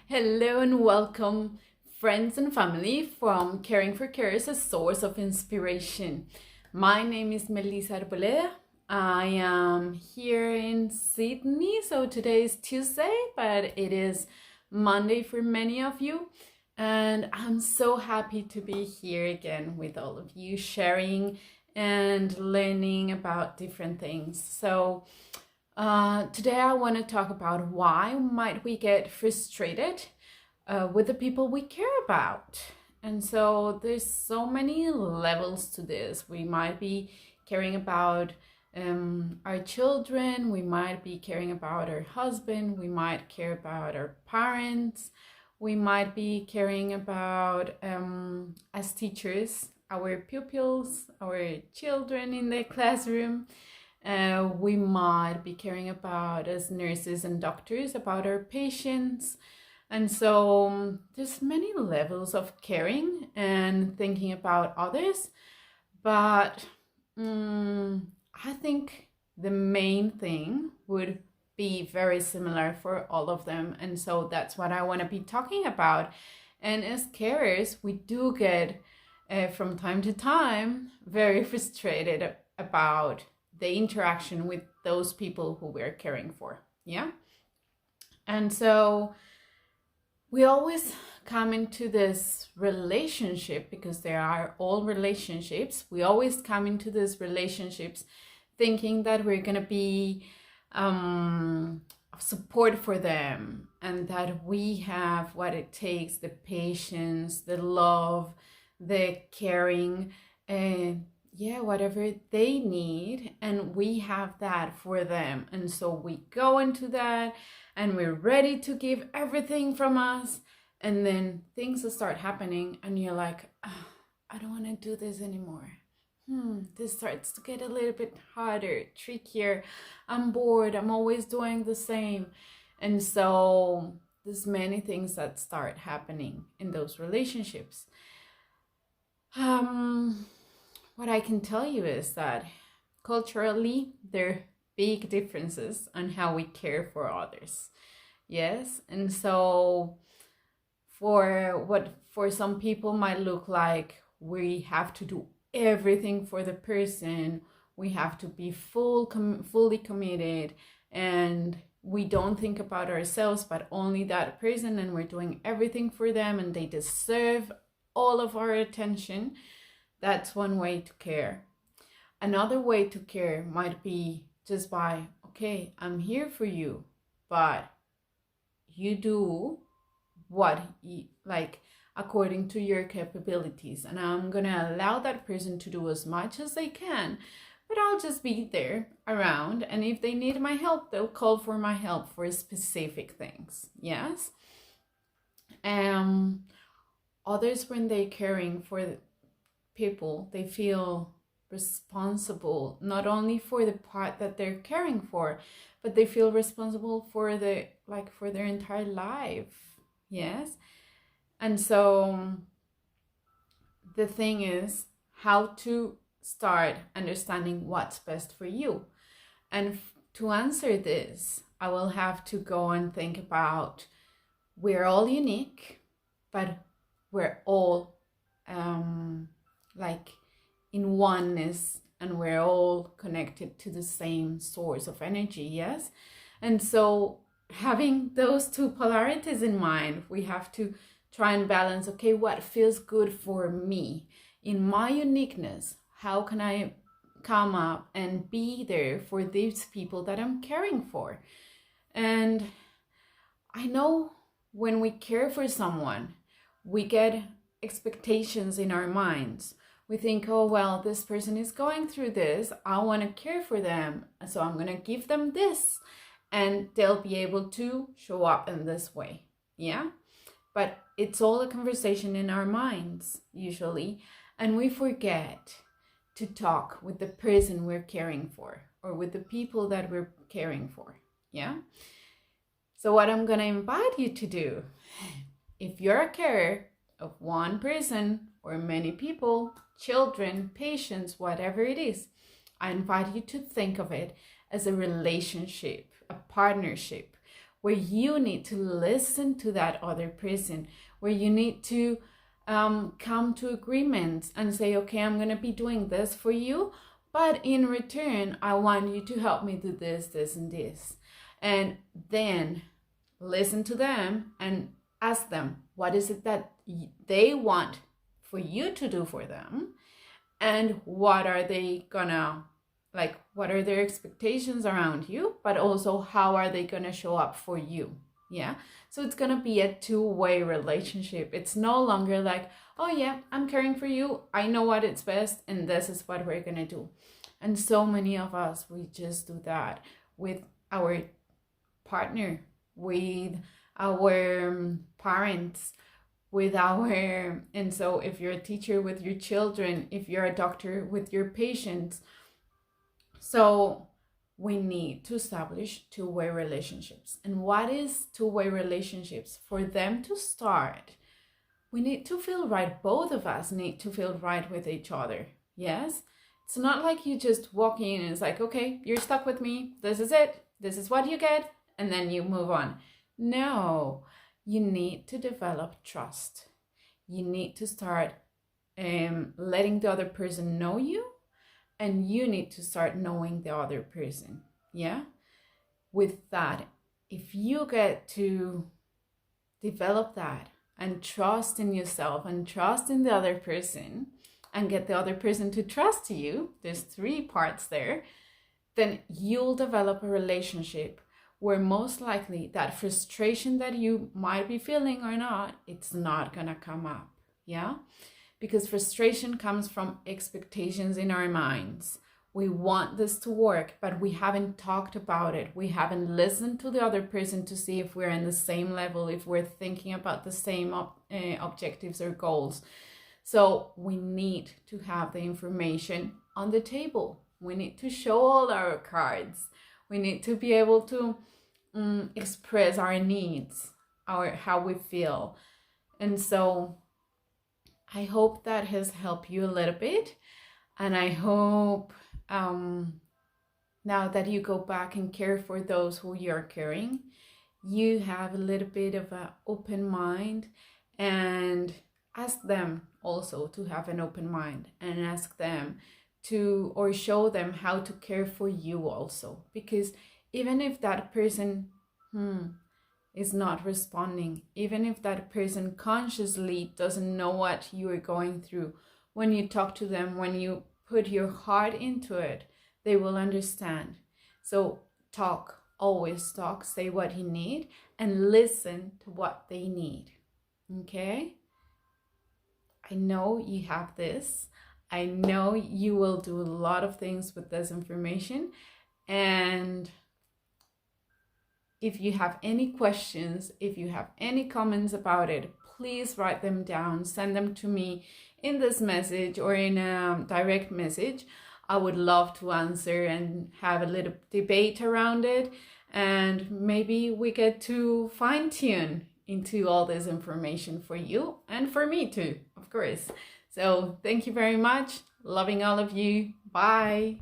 Hello and welcome, friends and family from Caring for Carers, a source of inspiration. My name is Melissa Arboleda. I am here in Sydney, so today is Tuesday, but it is Monday for many of you. And I'm so happy to be here again with all of you, sharing and learning about different things. Today I want to talk about why might we get frustrated with the people we care about. And so there's so many levels to this. We might be caring about our children, we might be caring about our husband, we might care about our parents, we might be caring about, as teachers, our pupils, our children in the classroom. We might be caring about, as nurses and doctors, about our patients. And so there's many levels of caring and thinking about others. But I think the main thing would be very similar for all of them. And so that's what I want to be talking about. And as carers, we do get, from time to time, very frustrated about the interaction with those people who we're caring for. Yeah. And so we always come into this relationship, because there are all relationships. We always come into these relationships thinking that we're going to be support for them, and that we have what it takes, the patience, the love, the caring, whatever they need, and we have that for them. And so we go into that and we're ready to give everything from us, and then things start happening and you're like, I don't want to do this anymore. This starts to get a little bit harder, trickier. I'm bored, I'm always doing the same. And so there's many things that start happening in those relationships. What I can tell you is that culturally, there are big differences on how we care for others. Yes, and so for some people might look like we have to do everything for the person, we have to be fully committed, and we don't think about ourselves but only that person, and we're doing everything for them and they deserve all of our attention. That's one way to care. Another way to care might be just by, okay, I'm here for you, but you do what you like according to your capabilities, and I'm gonna allow that person to do as much as they can, but I'll just be there around, and if they need my help, they'll call for my help for specific things. Yes. Others, when they're caring for people, they feel responsible not only for the part that they're caring for, but they feel responsible for their entire life. Yes. And so the thing is how to start understanding what's best for you. And to answer this, I will have to go and think about, we're all unique, but we're all in oneness, and we're all connected to the same source of energy. Yes. And so having those two polarities in mind, we have to try and balance, okay, what feels good for me in my uniqueness? How can I come up and be there for these people that I'm caring for? And I know when we care for someone, we get expectations in our minds. We think, oh, well, this person is going through this, I want to care for them, so I'm going to give them this, and they'll be able to show up in this way. Yeah. But it's all a conversation in our minds usually, and we forget to talk with the person we're caring for, or with the people that we're caring for. Yeah. So what I'm going to invite you to do, if you're a carer of one person or many people, children, patients, whatever it is, I invite you to think of it as a relationship, a partnership, where you need to listen to that other person, where you need to come to agreements and say, okay, I'm going to be doing this for you, but in return, I want you to help me do this, this, and this. And then listen to them and ask them, what is it that they want for you to do for them? And what are they gonna, like, what are their expectations around you? But also, how are they gonna show up for you? Yeah. So it's gonna be a two-way relationship. It's no longer like, oh yeah, I'm caring for you, I know what it's best, and this is what we're gonna do. And so many of us, we just do that with our partner, with our parents, with our, and so if you're a teacher, with your children, if you're a doctor, with your patients. So we need to establish two-way relationships. And what is two-way relationships? For them to start, we need to feel right. Both of us need to feel right with each other. Yes? It's not like you just walk in and it's like, okay, you're stuck with me. This is it. This is what you get. And then you move on. No, you need to develop trust. You need to start letting the other person know you, and you need to start knowing the other person. Yeah? With that, if you get to develop that and trust in yourself and trust in the other person and get the other person to trust you, there's 3 parts there, then you'll develop a relationship where most likely that frustration that you might be feeling or not, it's not gonna come up. Yeah? Because frustration comes from expectations in our minds. We want this to work, but we haven't talked about it. We haven't listened to the other person to see if we're in the same level, if we're thinking about the same objectives or goals. So we need to have the information on the table. We need to show all our cards. We need to be able to express our needs, how we feel. And so I hope that has helped you a little bit. And I hope now that you go back and care for those who you're caring, you have a little bit of an open mind, and ask them also to have an open mind, and ask them to, or show them how to care for you also. Because even if that person is not responding, even if that person consciously doesn't know what you are going through, when you talk to them, when you put your heart into it, they will understand. So talk, always talk, say what you need, and listen to what they need. Okay? I know you have this. I know you will do a lot of things with this information. And if you have any questions, if you have any comments about it, please write them down, send them to me in this message or in a direct message. I would love to answer and have a little debate around it. And maybe we get to fine tune into all this information for you and for me too, of course. So thank you very much. Loving all of you. Bye.